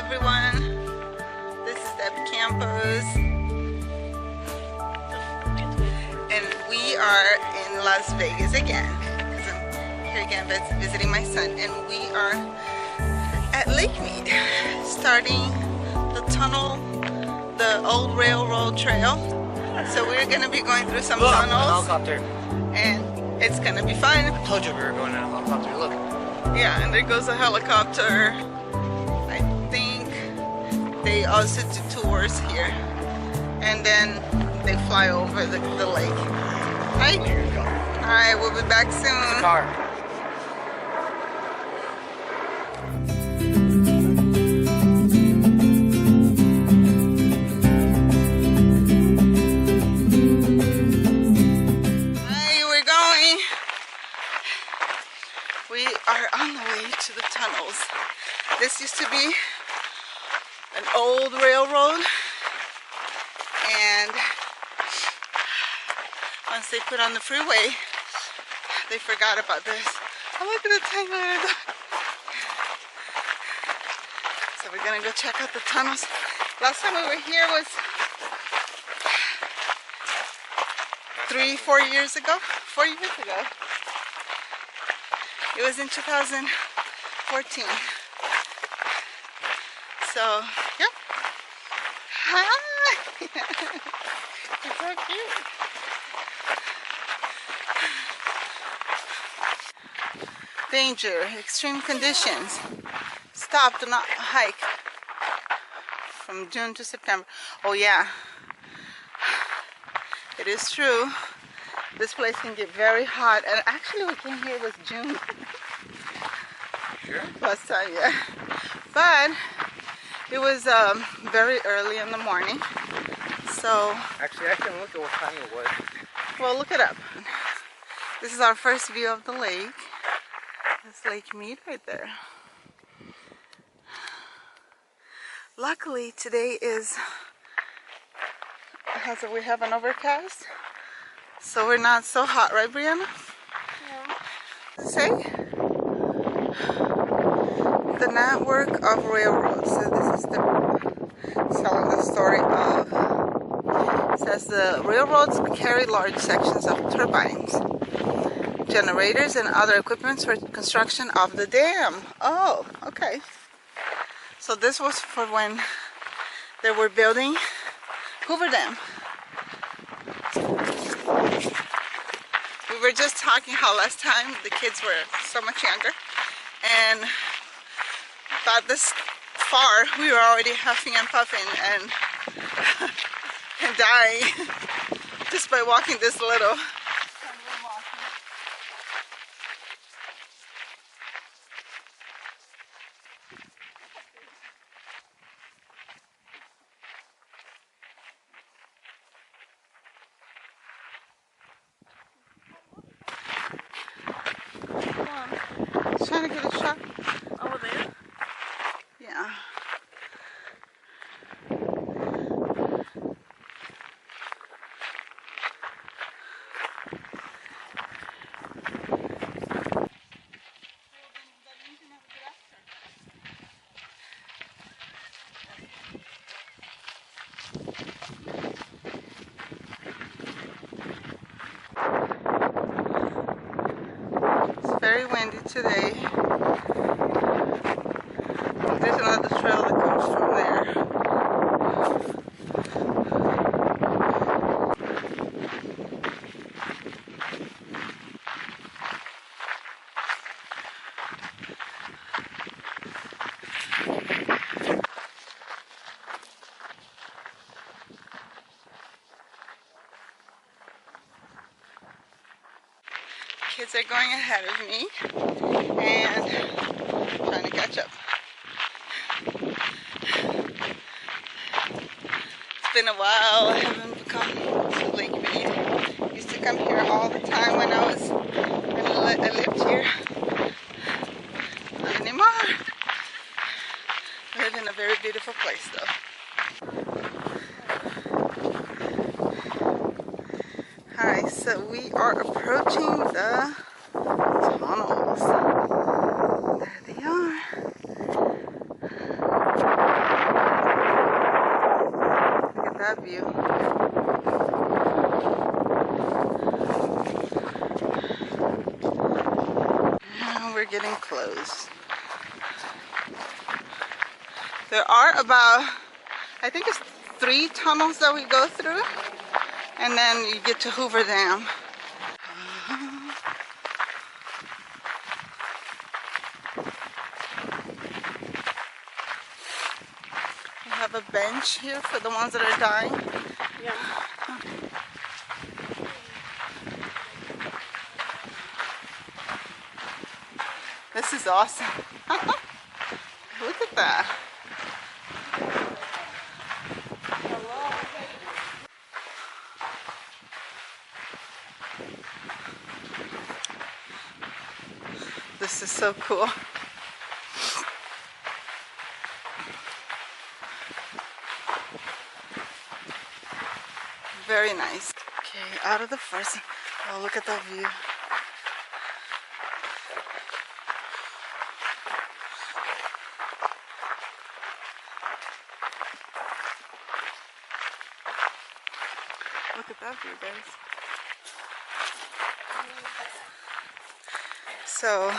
everyone. This is Deb Campos, and we are in Las Vegas again because I'm here again visiting my son, and we are at Lake Mead, starting the tunnel, the old railroad trail. So we're going to be going through some tunnels, helicopter. And it's going to be fun. I told you we were going in a helicopter. Look. Yeah, and there goes a helicopter. I think they also do tours here, and then they fly over the lake. Right? Here you go. All right, we'll be back soon. It's a car. We are on the way to the tunnels. This used to be an old railroad, and once they put on the freeway, they forgot about this. Oh, look at the tiny little dog. So we're gonna go check out the tunnels. Last time we were here was 4 years ago. 4 years ago. It was in 2014. So, yep. Hi! It's so cute. Danger, extreme conditions. Stop, do not hike. From June to September. Oh yeah. It is true. This place can get very hot, and actually we came here, it was June. Sure? Last time, yeah. But it was very early in the morning, so... Actually, I can look at what time it was. Well, look it up. This is our first view of the lake. It's Lake Mead right there. Luckily, today is... we have an overcast. So we're not so hot, right, Brianna? Yeah. Say? The network of railroads. So this is telling the story of. It says the railroads carry large sections of turbines, generators, and other equipment for construction of the dam. Oh, okay. So this was for when they were building Hoover Dam. We were just talking how last time the kids were so much younger, and about this far we were already huffing and puffing and and dying just by walking this little. Trying to get a shot over there. Yeah. It's very windy today. There's another trail that comes from there. Kids are going ahead of me and trying to catch up. It's been a while. I haven't come to Lake Mead. I used to come here all the time when I lived here. Not anymore. I live in a very beautiful place though. Alright, so we are approaching the tunnels. There they are. view. Now we're getting close. There are about, I think it's 3 tunnels that we go through, and then you get to Hoover Dam. We have a bench here for the ones that are dying. Yeah. This is awesome. Look at that. This is so cool. Very nice. Okay, out of the first. Oh, look at that view. Look at that view, guys. So,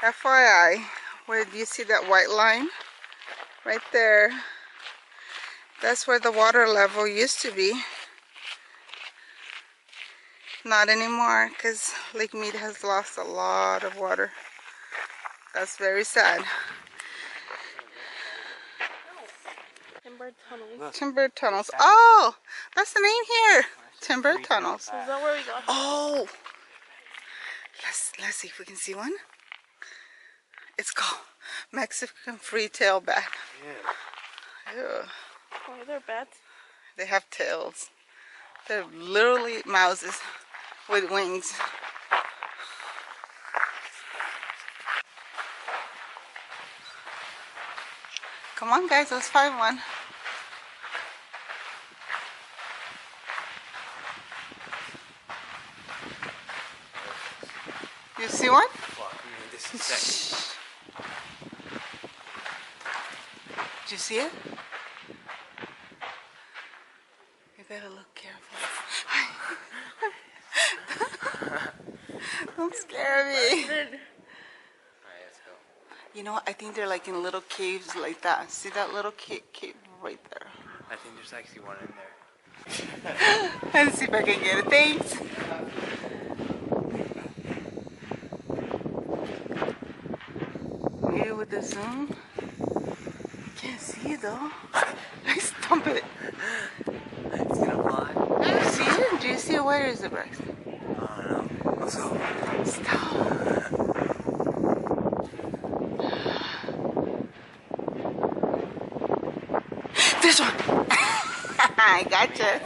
FYI, where do you see that white line? Right there. That's where the water level used to be. Not anymore, because Lake Mead has lost a lot of water. That's very sad. Timber tunnels. Timber tunnels. Oh, that's the name here. Timber tunnels. Is that where we got? Oh, let's see if we can see one. It's called Mexican free tailback. Yeah. Ew. Oh, they're bats. They have tails. They're literally mouses with wings. Come on, guys, let's find one. You see one? Fuck, man, this is second. Did you see it? You gotta look careful. Don't scare me. Alright, let's go. You know what? I think they're like in little caves like that. See that little cave right there? I think there's actually one in there. Let's see if I can get it. Thanks. Yeah, with the zoom. Can't see it though. I stump it. It's gonna fly. Do you see it? Do you see it? Where is it, Rex? I don't know. Let's go. Stop. This one. I gotcha.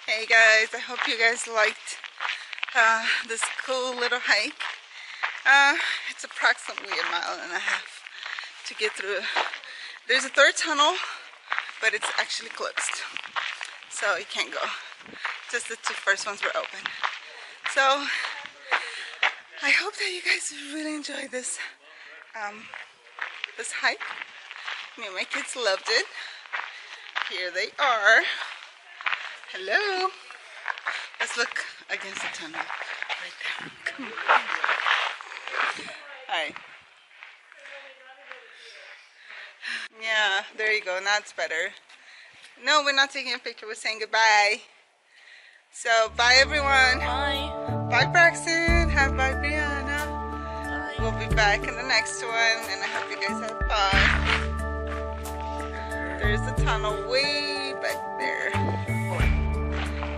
Hey guys, I hope you guys liked this cool little hike. It's approximately 1.5 miles to get through. There's a 3rd tunnel, but it's actually closed, so you can't go. Just the 2 first ones were open. So I hope that you guys really enjoyed this this hike. Me and my kids loved it. Here they are. Hello. Let's look against the tunnel right there. Come on. Hi. Yeah, there you go. Now it's better. No, we're not taking a picture. We're saying goodbye. So, bye everyone. Bye. Bye Braxton. Bye Brianna. Bye. We'll be back in the next one, and I hope you guys have fun. There's the tunnel way back there.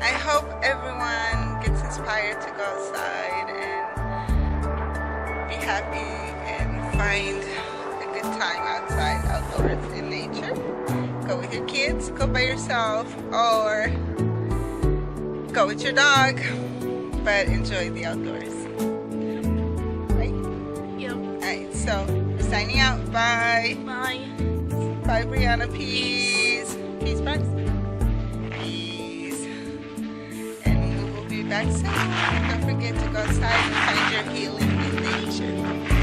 I hope everyone gets inspired to go outside and be happy and find a good time outside, outdoors, in nature. Go with your kids, go by yourself, or go with your dog, but enjoy the outdoors. Right? Yep. Alright, so we're signing out. Bye. Bye. Bye, Brianna. Peace. Peace, Bugs. Peace. And we will be back soon. Don't forget to go outside and find your healing in nature.